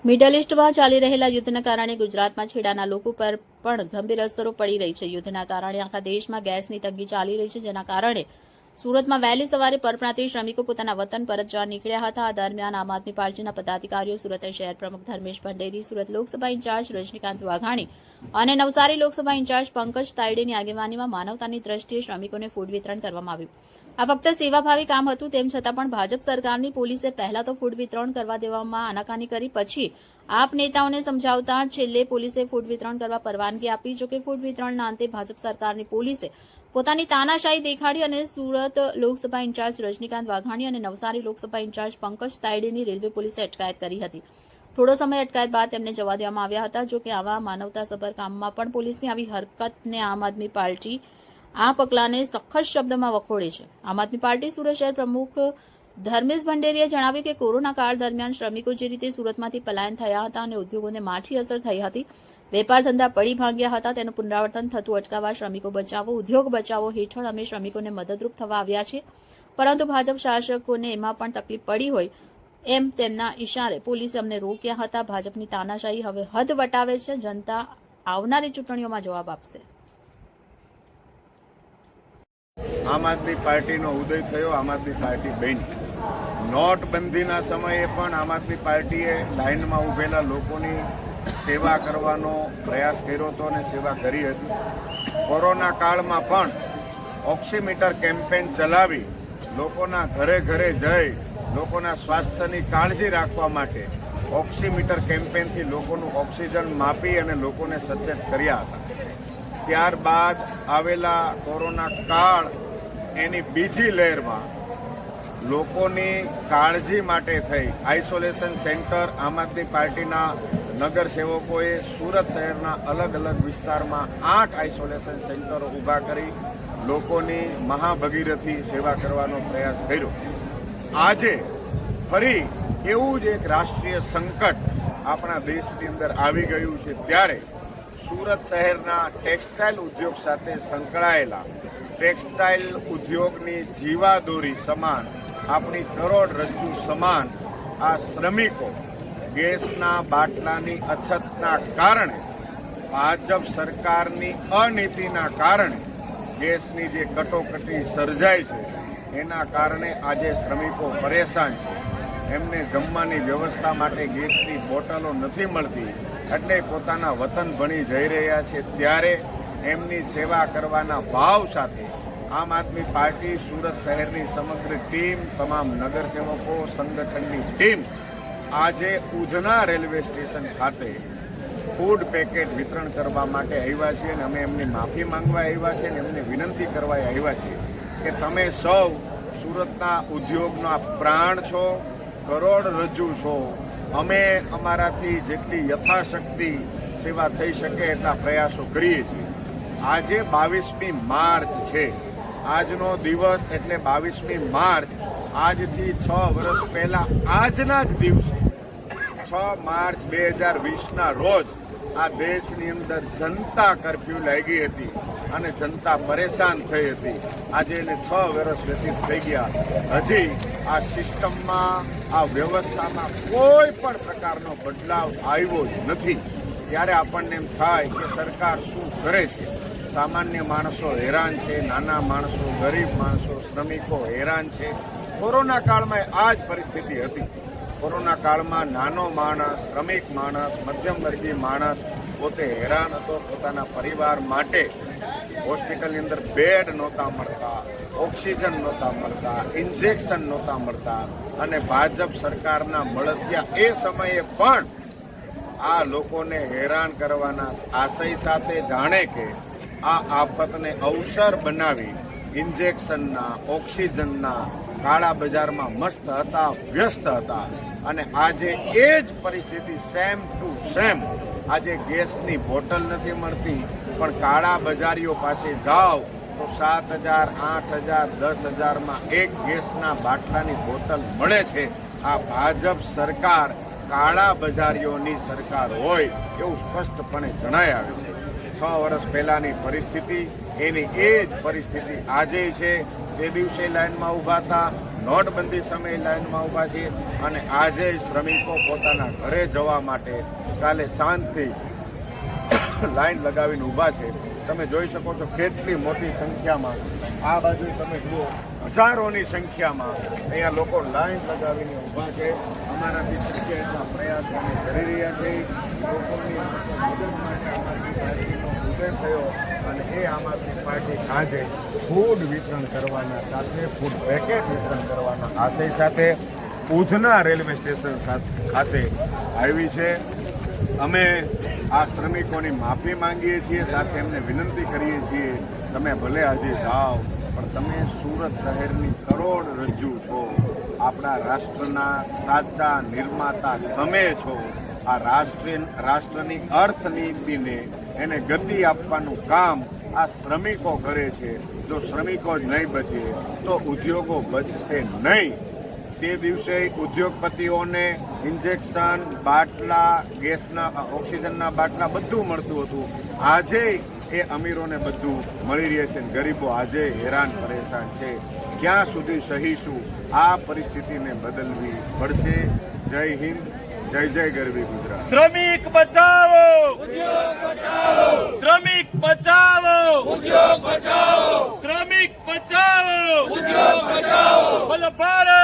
Middle ઇસ્ટમાં ચાલી રહેલા યુદ્ધના કારણે ગુજરાતમાં છેડાના લોકો પર પણ ગંભીર અસરો પડી રહી છે. યુદ્ધના કારણે આખા દેશમાં ગેસની તંગી ચાલી રહી છે, જેના કારણે સુરતમાં વહેલી સવારે પરપ્રાંતીય શ્રમિકો પોતાના વતન પરત જવા નીકળ્યા હતા. આ દરમિયાન આમ આદમી પાર્ટીના પદાધિકારીઓ, સુરત શહેર પ્રમુખ ધર્મેશ ભંડેરી, સુરત લોકસભા ઇન્ચાર્જ રજનીકાંત વાઘાણી અને નવસારી લોકસભા ઇન્ચાર્જ પંકજ તાયડેની આગેવાનીમાં માનવતાની દ્રષ્ટિએ શ્રમિકોને ફૂડ વિતરણ કરવામાં આવ્યું. આ ફક્ત સેવાભાવી કામ હતું, તેમ છતાં પણ ભાજપ સરકારની પોલીસે પહેલા તો ફૂડ વિતરણ કરવા દેવામાં આનાકાની કરી, પછી આપ નેતાઓને સમજાવતા છેલ્લે પોલીસે ફૂડ વિતરણ કરવા પરવાનગી આપી. જોકે ફૂડ વિતરણના અંતે ભાજપ સરકારની પોલીસે પોતાની તાનાશાહી દેખાડી અને સુરત લોકસભા ઇન્ચાર્જ રજનીકાંત વાઘાણી અને નવસારી લોકસભા ઇન્ચાર્જ પંકજ તાયડેની રેલવે પોલીસે અટકાયત કરી હતી. થોડો સમય અટકાયત બાદ તેમને જવા દેવામાં આવ્યા હતા. જોકે આવા માનવતાસભર કામમાં પણ પોલીસની આવી હરકતને આમ આદમી પાર્ટી આ પગલાંને સખત શબ્દમાં વખોડે છે. આમ આદમી પાર્ટી સુરત શહેર પ્રમુખ ધર્મેશ ભંડેરીએ જણાવ્યું કે કોરોના કાળ દરમિયાન શ્રમિકો જે રીતે સુરતમાંથી પલાયન થયા હતા અને ઉદ્યોગોને માઠી અસર થઈ હતી, વેપાર ધંધા પડી ભાંગ્યા હતા, તેનું પુનરાવર્તન થતું અટકાવવા શ્રમિકો બચાવો, ઉદ્યોગ બચાવો હેઠળ અમે શ્રમિકોને મદદરૂપ થવા આવ્યા છે. પરંતુ ભાજપ શાસકોને એમાં પણ તકલીફ પડી હોય એમ તેમના ઇશારે પોલીસે અમને રોક્યા હતા. ભાજપની તાનાશાહી હવે હદ વટાવે છે. જનતા આવનારી ચૂંટણીઓમાં જવાબ આપશે. આમ આદમી પાર્ટીનો ઉદય થયો, આમ આદમી પાર્ટી બની. નોટબંધીના સમયે પણ આમ આદમી પાર્ટીએ લાઇનમાં ઊભેલા લોકોની સેવા કરવાનો પ્રયાસ કર્યો હતો અને સેવા કરી હતી. કોરોના કાળમાં પણ ઓક્સિમીટર કેમ્પેન ચલાવી લોકોના ઘરે ઘરે જઈ લોકોના સ્વાસ્થ્યની કાળજી રાખવા માટે ઓક્સિમીટર કેમ્પેનથી લોકોનું ઓક્સિજન માપી અને લોકોને સચેત કર્યા હતા. ત્યારબાદ આવેલા કોરોના કાળ એની બીજી લહેરમાં લોકોની કાળજી માટે થઈ આઇસોલેશન સેન્ટર આમ આદમી પાર્ટીના નગરસેવકોએ સુરત શહેરના અલગ અલગ વિસ્તારમાં 8 આઇસોલેશન સેન્ટરો ઊભા કરી લોકોની મહાભગીરથી સેવા કરવાનો પ્રયાસ કર્યો. આજે ફરી એવું જ એક રાષ્ટ્રીય સંકટ આપણા દેશની અંદર આવી ગયું છે, ત્યારે સુરત શહેરના ટેક્સટાઇલ ઉદ્યોગ સાથે સંકળાયેલા ટેક્સટાઇલ ઉદ્યોગની જીવાદોરી સમાન, આપણી કરોડરજ્જુ સમાન આ શ્રમિકો ગેસના બાટલાની અછતના કારણે, ભાજપ સરકારની અનીતિના કારણે ગેસની જે કટોકટી સર્જાય છે એના કારણે આજે શ્રમિકો પરેશાન છે. એમને જમવાની વ્યવસ્થા માટે ગેસની બોટલો નથી મળતી, એટલે પોતાના વતન ભણી જઈ રહ્યા છે. ત્યારે એમની સેવા કરવાના ભાવ સાથે આમ આદમી પાર્ટી સુરત શહેરની સમગ્ર ટીમ, તમામ નગરસેવકો સંગઠનની ટીમ આજે ઉધના રેલવે સ્ટેશન ખાતે ફૂડ પેકેટ વિતરણ કરવા માટે આવ્યા છીએ અને અમે એમની માફી માંગવા આવ્યા છીએ અને એમને વિનંતી કરવા આવ્યા છીએ કે તમે સૌ સુરતના ઉદ્યોગના પ્રાણ છો, કરોડરજ્જુ છો. અમે અમારાથી જેટલી યથાશક્તિ સેવા થઈ શકે એટલા પ્રયાસો કરીએ છીએ. આજે 22મી માર્ચ છે. આજનો દિવસ એટલે 22મી માર્ચ. આજથી 6 વર્ષ પહેલા આજના જ દિવસે 6 માર્ચ 2020ના રોજ આ દેશની અંદર જનતા કર્ફ્યુ લાગી હતી અને જનતા પરેશાન થઈ હતી. આજે એને 6 વર્ષ વ્યતીત થઈ ગયા. હજી આ સિસ્ટમમાં, આ વ્યવસ્થામાં કોઈ પણ પ્રકારનો બદલાવ આવ્યો જ નથી. ત્યારે આપણને એમ થાય કે સરકાર શું કરે છે. સામાન્ય માણસો હેરાન છે, નાના માણસો, ગરીબ માણસો, શ્રમિકો હેરાન છે. કોરોના કાળમાં આ જ પરિસ્થિતિ હતી. કોરોના કાળમાં નાનો માણસ, શ્રમિક માણસ, મધ્યમવર્ગીય માણસ પોતે હેરાન હતો. પોતાના પરિવાર માટે હોસ્પિટલની અંદર બેડ નહોતા મળતા, ઓક્સિજન નહોતા મળતા, ઇન્જેક્શન નહોતા મળતા અને ભાજપ સરકારના મળતિયા એ સમયે પણ આ લોકોને હેરાન કરવાના આશય સાથે જાણે કે આ આફતને અવસર બનાવી ઇન્જેક્શનના, ઓક્સિજનના કાળા બજારમાં મસ્ત હતા, વ્યસ્ત હતા. અને આજે એ જ પરિસ્થિતિ સેમ ટુ સેમ. આજે ગેસની બોટલ નથી મળતી, પણ કાળા બજારીઓ પાસે જાઓ તો 7,000, 8,000, 10,000માં એક ગેસના બાટલાની બોટલ મળે છે. આ ભાજપ સરકાર કાળા બજારીઓની સરકાર હોય એવું સ્પષ્ટપણે જણાઈ આવે છે. 6 વર્ષ પહેલાની પરિસ્થિતિ એની એ જ પરિસ્થિતિ આજે છે. તે દિવસે લાઇનમાં ઊભા હતા, નોટબંધી સમયે લાઇનમાં ઊભા છીએ અને આજે શ્રમિકો પોતાના ઘરે જવા માટે કાલે સાંજથી લાઈન લગાવીને ઊભા છે. તમે જોઈ શકો છો કેટલી મોટી સંખ્યામાં, આ બાજુ તમે જુઓ હજારોની સંખ્યામાં અહીંયા લોકો લાઈન લગાવીને ઊભા છે. અમારાથી શક્ય એટલા પ્રયાસો અમે કરી રહ્યા છીએ. લોકોની મદદ માટે આમ આદમી પાર્ટીનો ઉદય થયો અને એ આમ આદમી પાર્ટી આજે ફૂડ વિતરણ કરવાના સાથે, ફૂડ પેકેટ વિતરણ કરવાના આશય સાથે ઉધના રેલવે સ્ટેશન ખાતે આવી છે. અમે આ શ્રમિકોની માફી માંગીએ છીએ, સાથે એમને વિનંતી કરીએ છીએ તમે ભલે આજે જાઓ પણ તમે સુરત શહેરની કરોડરજ્જુ છો. આપણા રાષ્ટ્રના સાચા નિર્માતા તમે છો. આ રાષ્ટ્રની અર્થનીતિને એને ગતિ આપવાનું કામ આ શ્રમિકો કરે છે. જો શ્રમિકો જ નહીં બચે તો ઉદ્યોગો બચશે નહીં. તે દિવસે ઉદ્યોગપતિઓને ઇન્જેક્શન, બાટલા, ગેસના, ઓક્સિજનના બાટલા બધું મળતું હતું. આજે એ અમીરોને બધું મળી રહે છે. ગરીબો આજે હેરાન પરેશાન છે. ક્યાં સુધી સહીશું? આ પરિસ્થિતિને બદલવી પડશે. જય હિન્દ, જય જય ગરવી ગુજરાત. શ્રમિક બચાવો, ઉદ્યોગ બચાવો. શ્રમિક બચાવો, ઉદ્યોગ બચાવો. શ્રમિક બચાવો, ઉદ્યોગ બચાવો. બોલો ભારત